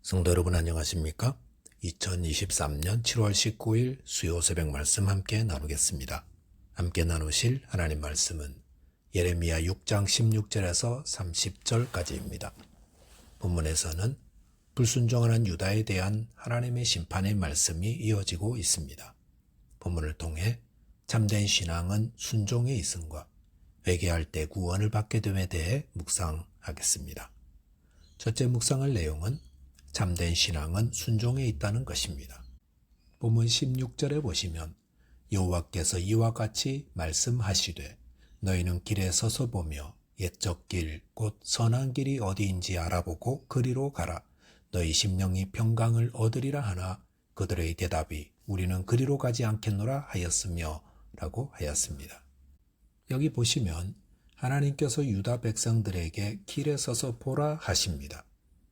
성도 여러분 안녕하십니까? 2023년 7월 19일 수요 새벽 말씀 함께 나누겠습니다. 함께 나누실 하나님 말씀은 예레미야 6장 16절에서 30절까지입니다. 본문에서는 불순종하는 유다에 대한 하나님의 심판의 말씀이 이어지고 있습니다. 본문을 통해 참된 신앙은 순종에 있음과 회개할 때 구원을 받게 됨에 대해 묵상하겠습니다. 첫째 묵상할 내용은 참된 신앙은 순종에 있다는 것입니다. 본문 16절에 보시면 여호와께서 이와 같이 말씀하시되 너희는 길에 서서 보며 옛적 길 곧 선한 길이 어디인지 알아보고 그리로 가라. 너희 심령이 평강을 얻으리라 하나 그들의 대답이 우리는 그리로 가지 않겠노라 하였으며 라고 하였습니다. 여기 보시면 하나님께서 유다 백성들에게 길에 서서 보라 하십니다.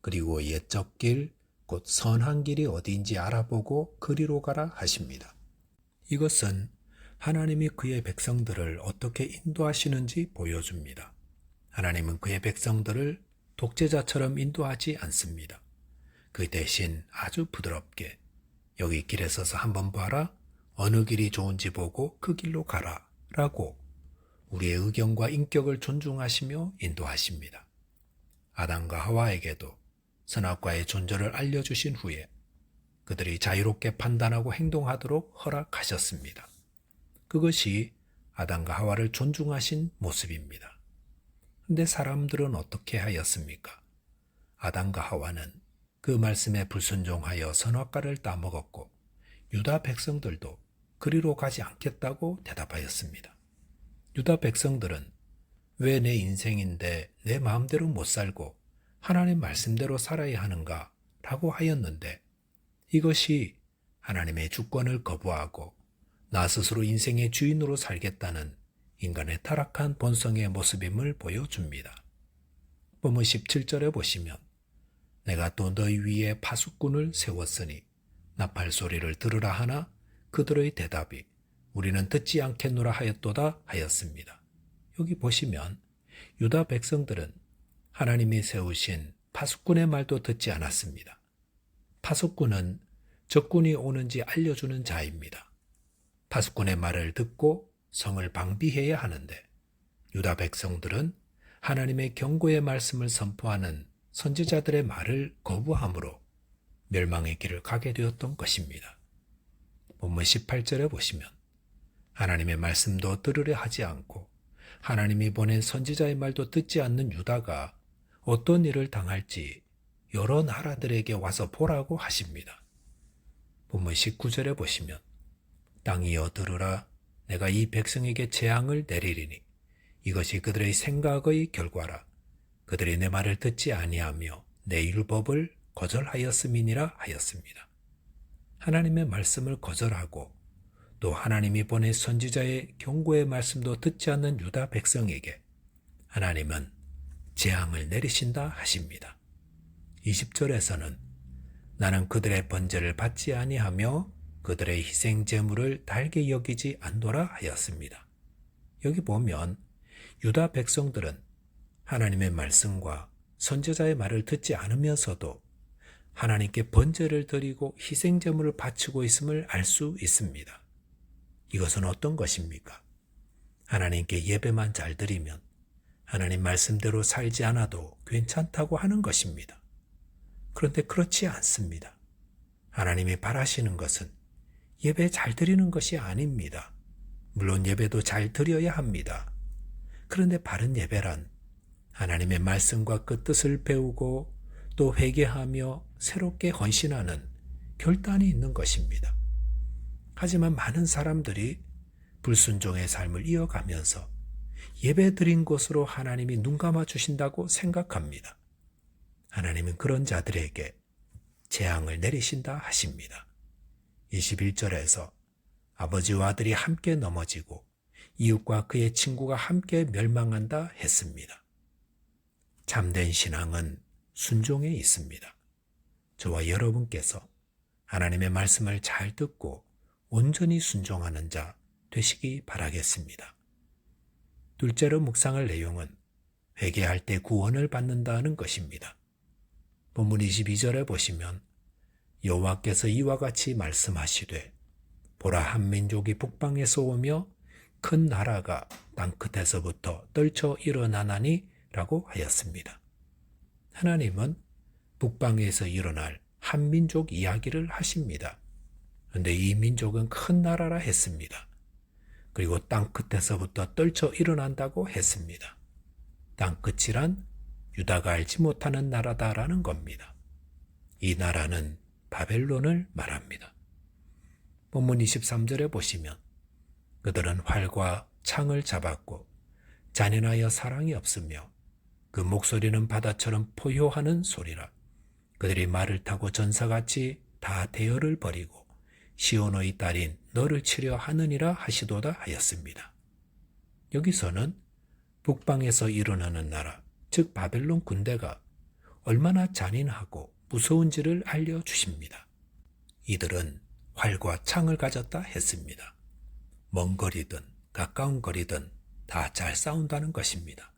그리고 옛적 길, 곧 선한 길이 어디인지 알아보고 그리로 가라 하십니다. 이것은 하나님이 그의 백성들을 어떻게 인도하시는지 보여줍니다. 하나님은 그의 백성들을 독재자처럼 인도하지 않습니다. 그 대신 아주 부드럽게 여기 길에 서서 한번 봐라, 어느 길이 좋은지 보고 그 길로 가라 라고 우리의 의견과 인격을 존중하시며 인도하십니다. 아담과 하와에게도 선악과의 존재를 알려주신 후에 그들이 자유롭게 판단하고 행동하도록 허락하셨습니다. 그것이 아담과 하와를 존중하신 모습입니다. 그런데 사람들은 어떻게 하였습니까? 아담과 하와는 그 말씀에 불순종하여 선악과를 따먹었고 유다 백성들도 그리로 가지 않겠다고 대답하였습니다. 유다 백성들은 왜 내 인생인데 내 마음대로 못 살고 하나님 말씀대로 살아야 하는가? 라고 하였는데 이것이 하나님의 주권을 거부하고 나 스스로 인생의 주인으로 살겠다는 인간의 타락한 본성의 모습임을 보여줍니다. 본문 17절에 보시면 내가 또 너희 위에 파수꾼을 세웠으니 나팔 소리를 들으라 하나 그들의 대답이 우리는 듣지 않겠노라 하였도다 하였습니다. 여기 보시면 유다 백성들은 하나님이 세우신 파수꾼의 말도 듣지 않았습니다. 파수꾼은 적군이 오는지 알려주는 자입니다. 파수꾼의 말을 듣고 성을 방비해야 하는데 유다 백성들은 하나님의 경고의 말씀을 선포하는 선지자들의 말을 거부함으로 멸망의 길을 가게 되었던 것입니다. 본문 18절에 보시면 하나님의 말씀도 들으려 하지 않고 하나님이 보낸 선지자의 말도 듣지 않는 유다가 어떤 일을 당할지 여러 나라들에게 와서 보라고 하십니다. 본문 19절에 보시면 땅이여 들으라 내가 이 백성에게 재앙을 내리리니 이것이 그들의 생각의 결과라 그들이 내 말을 듣지 아니하며 내 율법을 거절하였음이니라 하였습니다. 하나님의 말씀을 거절하고 또 하나님이 보낸 선지자의 경고의 말씀도 듣지 않는 유다 백성에게 하나님은 재앙을 내리신다 하십니다. 20절에서는 나는 그들의 번제를 받지 아니하며 그들의 희생 제물을 달게 여기지 않노라 하였습니다. 여기 보면 유다 백성들은 하나님의 말씀과 선지자의 말을 듣지 않으면서도 하나님께 번제를 드리고 희생 제물을 바치고 있음을 알 수 있습니다. 이것은 어떤 것입니까? 하나님께 예배만 잘 드리면 하나님 말씀대로 살지 않아도 괜찮다고 하는 것입니다. 그런데 그렇지 않습니다. 하나님이 바라시는 것은 예배 잘 드리는 것이 아닙니다. 물론 예배도 잘 드려야 합니다. 그런데 바른 예배란 하나님의 말씀과 그 뜻을 배우고 또 회개하며 새롭게 헌신하는 결단이 있는 것입니다. 하지만 많은 사람들이 불순종의 삶을 이어가면서 예배 드린 것으로 하나님이 눈 감아 주신다고 생각합니다. 하나님은 그런 자들에게 재앙을 내리신다 하십니다. 21절에서 아버지와 아들이 함께 넘어지고 이웃과 그의 친구가 함께 멸망한다 했습니다. 참된 신앙은 순종에 있습니다. 저와 여러분께서 하나님의 말씀을 잘 듣고 온전히 순종하는 자 되시기 바라겠습니다. 둘째로 묵상할 내용은 회개할 때 구원을 받는다는 것입니다. 본문 22절에 보시면 여호와께서 이와 같이 말씀하시되 보라 한 민족이 북방에서 오며 큰 나라가 땅끝에서부터 떨쳐 일어나나니 라고 하였습니다. 하나님은 북방에서 일어날 한 민족 이야기를 하십니다. 그런데 이 민족은 큰 나라라 했습니다. 그리고 땅끝에서부터 떨쳐 일어난다고 했습니다. 땅끝이란 유다가 알지 못하는 나라다라는 겁니다. 이 나라는 바벨론을 말합니다. 본문 23절에 보시면 그들은 활과 창을 잡았고 잔인하여 사랑이 없으며 그 목소리는 바다처럼 포효하는 소리라. 그들이 말을 타고 전사같이 다 대열을 벌이고 시온의 딸인 너를 치려 하느니라 하시도다 하였습니다. 여기서는 북방에서 일어나는 나라, 즉 바벨론 군대가 얼마나 잔인하고 무서운지를 알려주십니다. 이들은 활과 창을 가졌다 했습니다. 먼 거리든 가까운 거리든 다 잘 싸운다는 것입니다.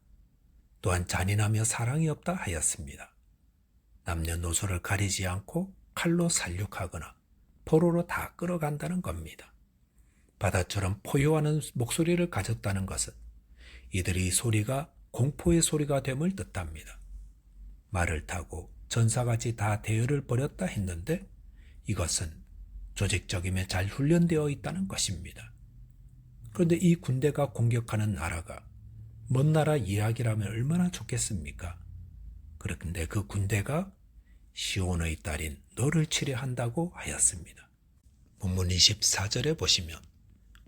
또한 잔인하며 사랑이 없다 하였습니다. 남녀노소를 가리지 않고 칼로 살육하거나 포로로 다 끌어간다는 겁니다. 바다처럼 포효하는 목소리를 가졌다는 것은 이들이 소리가 공포의 소리가 됨을 뜻합니다. 말을 타고 전사같이 다 대열을 벌였다 했는데 이것은 조직적이며 잘 훈련되어 있다는 것입니다. 그런데 이 군대가 공격하는 나라가 먼 나라 이야기라면 얼마나 좋겠습니까? 그런데 그 군대가 시온의 딸인 너를 치려 한다고 하였습니다. 본문 24절에 보시면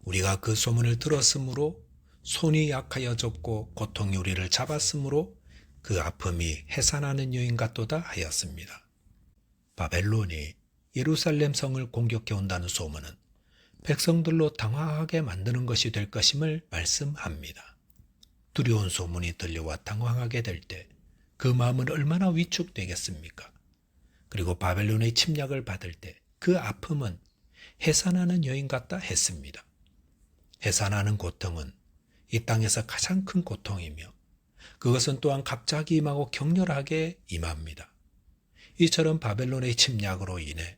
우리가 그 소문을 들었으므로 손이 약하여졌고 고통이 우리를 잡았으므로 그 아픔이 해산하는 여인 같도다 하였습니다. 바벨론이 예루살렘 성을 공격해 온다는 소문은 백성들로 당황하게 만드는 것이 될 것임을 말씀합니다. 두려운 소문이 들려와 당황하게 될 때 그 마음은 얼마나 위축되겠습니까? 그리고 바벨론의 침략을 받을 때 그 아픔은 해산하는 여인 같다 했습니다. 해산하는 고통은 이 땅에서 가장 큰 고통이며 그것은 또한 갑자기 임하고 격렬하게 임합니다. 이처럼 바벨론의 침략으로 인해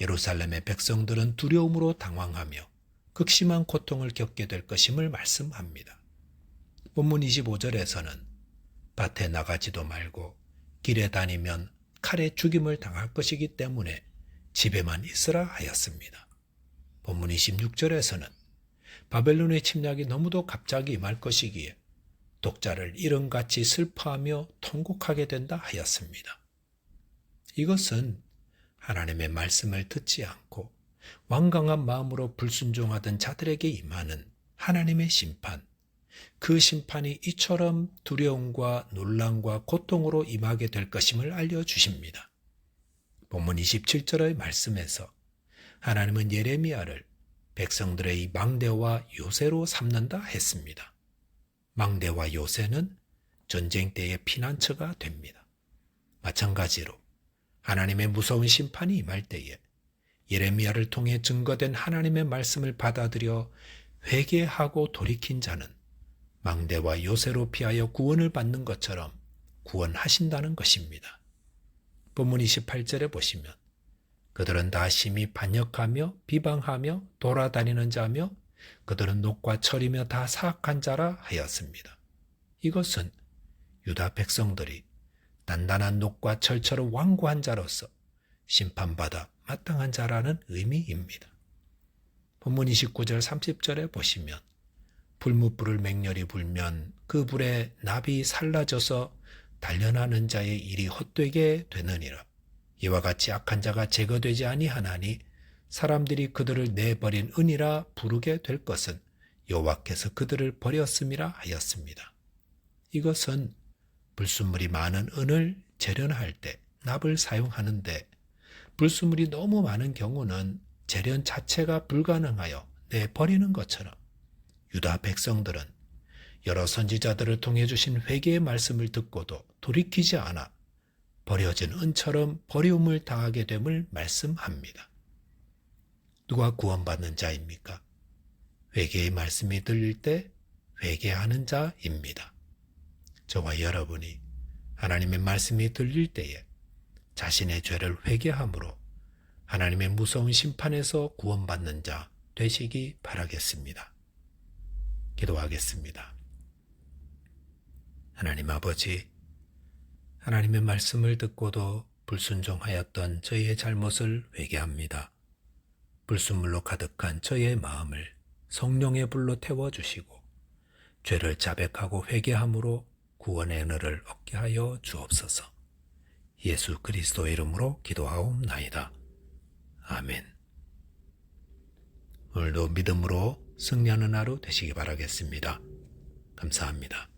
예루살렘의 백성들은 두려움으로 당황하며 극심한 고통을 겪게 될 것임을 말씀합니다. 본문 25절에서는 밭에 나가지도 말고 길에 다니면 칼에 죽임을 당할 것이기 때문에 집에만 있으라 하였습니다. 본문 26절에서는 바벨론의 침략이 너무도 갑자기 임할 것이기에 독자를 이름같이 슬퍼하며 통곡하게 된다 하였습니다. 이것은 하나님의 말씀을 듣지 않고 완강한 마음으로 불순종하던 자들에게 임하는 하나님의 심판, 그 심판이 이처럼 두려움과 놀람과 고통으로 임하게 될 것임을 알려주십니다. 본문 27절의 말씀에서 하나님은 예레미야를 백성들의 망대와 요새로 삼는다 했습니다. 망대와 요새는 전쟁 때의 피난처가 됩니다. 마찬가지로 하나님의 무서운 심판이 임할 때에 예레미야를 통해 증거된 하나님의 말씀을 받아들여 회개하고 돌이킨 자는 망대와 요새로 피하여 구원을 받는 것처럼 구원하신다는 것입니다. 본문 28절에 보시면 그들은 다 심히 반역하며 비방하며 돌아다니는 자며 그들은 녹과 철이며 다 사악한 자라 하였습니다. 이것은 유다 백성들이 단단한 녹과 철처럼 완고한 자로서 심판받아 마땅한 자라는 의미입니다. 본문 29절 30절에 보시면 불무불을 맹렬히 불면 그 불에 납이 살라져서 단련하는 자의 일이 헛되게 되느니라. 이와 같이 악한 자가 제거되지 아니하나니 사람들이 그들을 내버린 은이라 부르게 될 것은 여호와께서 그들을 버렸음이라 하였습니다. 이것은 불순물이 많은 은을 재련할 때 납을 사용하는데 불순물이 너무 많은 경우는 재련 자체가 불가능하여 내버리는 것처럼 유다 백성들은 여러 선지자들을 통해 주신 회개의 말씀을 듣고도 돌이키지 않아 버려진 은처럼 버림을 당하게 됨을 말씀합니다. 누가 구원받는 자입니까? 회개의 말씀이 들릴 때 회개하는 자입니다. 저와 여러분이 하나님의 말씀이 들릴 때에 자신의 죄를 회개함으로 하나님의 무서운 심판에서 구원받는 자 되시기 바라겠습니다. 기도하겠습니다. 하나님 아버지, 하나님의 말씀을 듣고도 불순종하였던 저희의 잘못을 회개합니다. 불순물로 가득한 저희의 마음을 성령의 불로 태워주시고 죄를 자백하고 회개함으로 구원의 은혜를 얻게 하여 주옵소서. 예수 그리스도의 이름으로 기도하옵나이다. 아멘. 오늘도 믿음으로 승리하는 하루 되시기 바라겠습니다. 감사합니다.